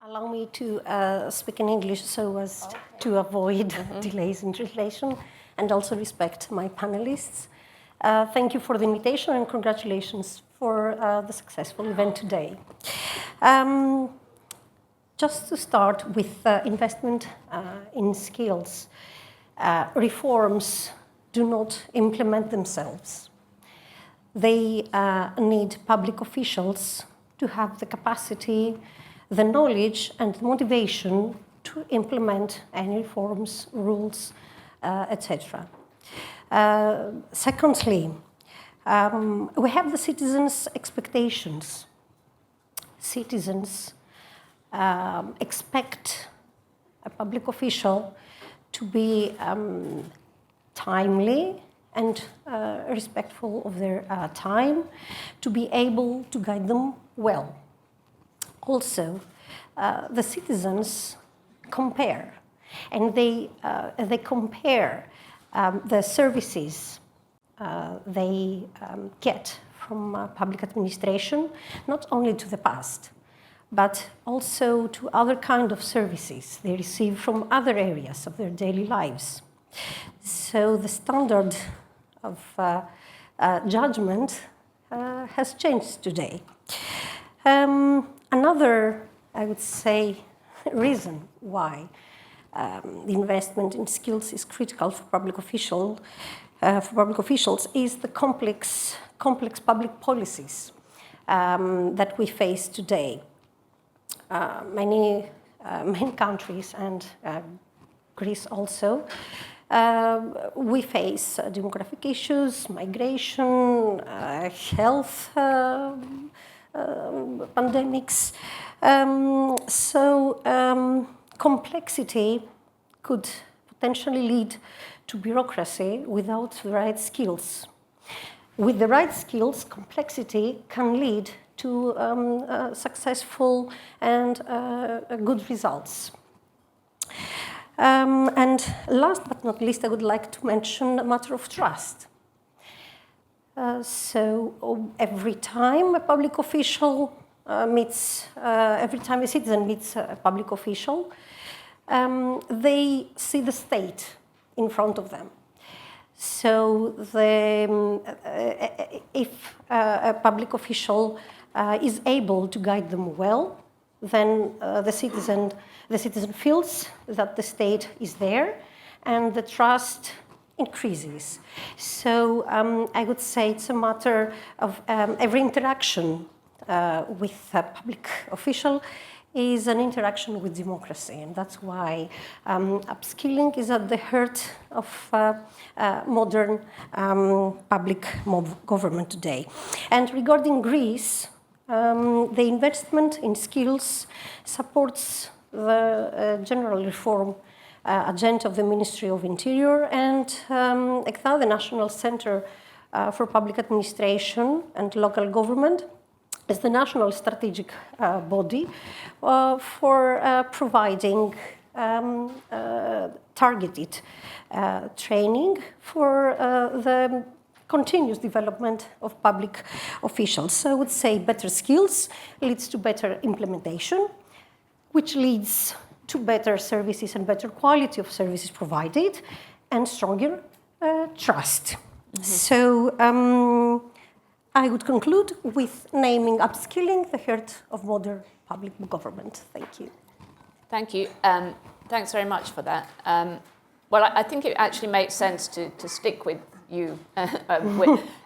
Allow me to speak in English so as to avoid delays in translation and also respect my panelists. Thank you for the invitation and congratulations for the successful event today. Just to start with investment in skills, reforms do not implement themselves. They need public officials to have the capacity, the knowledge and motivation to implement any reforms, rules, etc. Secondly, we have the citizens' expectations. Citizens expect a public official to be timely and respectful of their time, to be able to guide them well. Also, the citizens compare, and they compare the services they get from public administration, not only to the past, but also to other kinds of services they receive from other areas of their daily lives. So the standard of judgment has changed today. Another, I would say, reason why the investment in skills is critical for public officials is the complex public policies that we face today. Many countries and Greece also, we face demographic issues, migration, health, pandemics. Complexity could potentially lead to bureaucracy without the right skills. With the right skills, complexity can lead to successful and good results. And last but not least, I would like to mention a matter of trust. So every time a public official every time a citizen meets a public official, they see the state in front of them. So if a public official is able to guide them well, then the citizen feels that the state is there and the trust increases. So I would say it's a matter of every interaction with a public official is an interaction with democracy, and that's why upskilling is at the heart of modern public government today. And regarding Greece, the investment in skills supports the general reform agenda of the Ministry of Interior and ECTA, the National Center for Public Administration and Local Government, is the national strategic body for providing targeted training for the continuous development of public officials. So I would say better skills leads to better implementation, which leads to better services and better quality of services provided, and stronger trust. Mm-hmm. So I would conclude with naming upskilling the heart of modern public government. Thank you. Thank you. Thanks very much for that. Well, I think it actually makes sense to stick with you,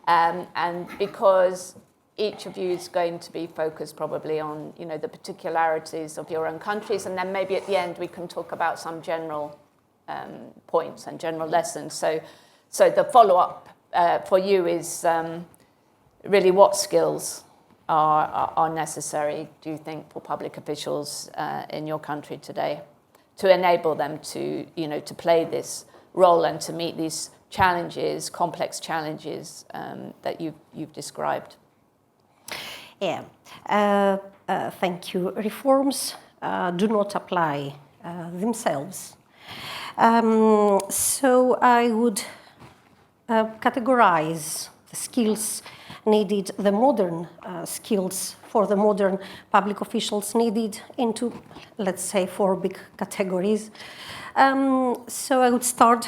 and because each of you is going to be focused probably on, the particularities of your own countries, and then maybe at the end we can talk about some general points and general lessons. So the follow-up for you is really what skills are necessary, do you think, for public officials in your country today to enable them to play this role and to meet these challenges, complex challenges that you've described? Yeah, thank you. Reforms do not apply themselves. So I would categorize the skills needed the modern skills for the modern public officials needed into, let's say, 4 big categories. So I would start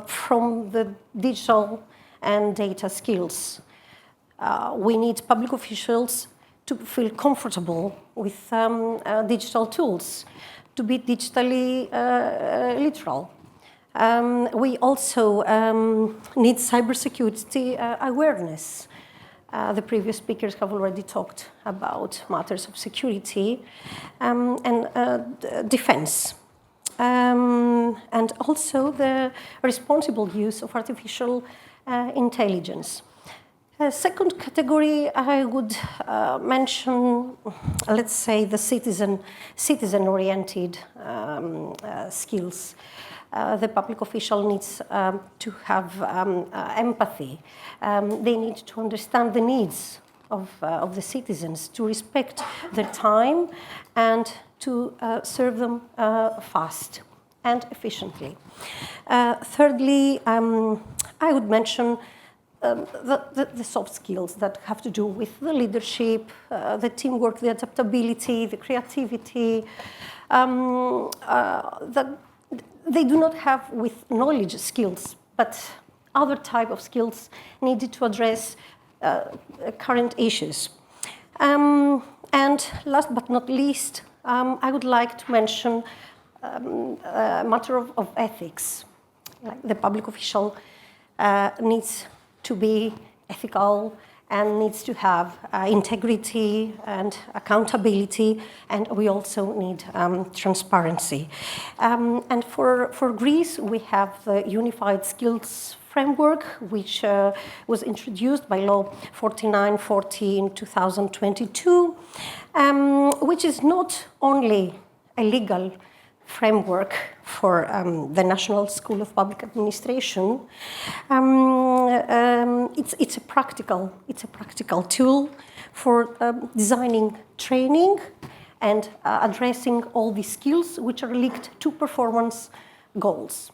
from the digital and data skills. We need public officials to feel comfortable with digital tools, to be digitally literal. We also need cybersecurity awareness. The previous speakers have already talked about matters of security and defense. And also the responsible use of artificial intelligence. Second category, I would mention, let's say, the citizen-oriented skills. The public official needs to have empathy. They need to understand the needs of the citizens, to respect their time and to serve them fast and efficiently. Thirdly, I would mention the soft skills that have to do with the leadership, the teamwork, the adaptability, the creativity. They do not have with knowledge skills, but other type of skills needed to address current issues. And last but not least, I would like to mention a matter of ethics. Like the public official needs to be ethical and needs to have integrity and accountability, and we also need transparency. And for Greece, we have the Unified Skills Framework, which was introduced by Law 4940 in 2022, which is not only a legal framework for the National School of Public Administration. It's a practical tool for designing training and addressing all the skills which are linked to performance goals.